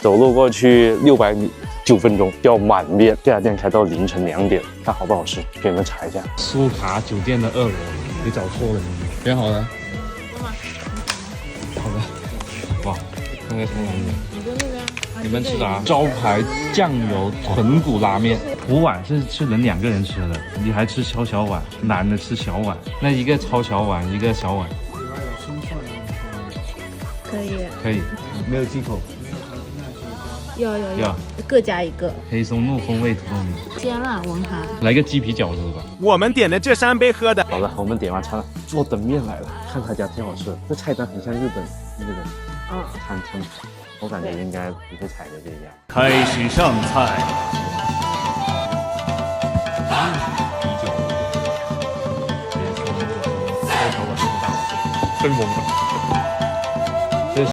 走路过去600米，9分钟就要满编。这家店开到凌晨2点，看好不好吃，给你们查一下。苏卡酒店的2楼，你找错了，选好了。好的。哇，看看什么玩意？你们吃啥？招牌酱油豚骨拉面，5碗是能2个人吃的，女孩吃小碗，男的吃小碗。那一个超小碗，一个小碗。可以，可以，没有忌口。要，各加一个。黑松露风味土豆泥，鲜辣文蛤，来个鸡皮饺子吧。我们点的这3杯喝的。好了，我们点完餐了，做等面来了，看他家挺好吃的。这菜单很像日本那种餐厅，我感觉应该不会踩在这家。开始上菜。啤酒，真猛。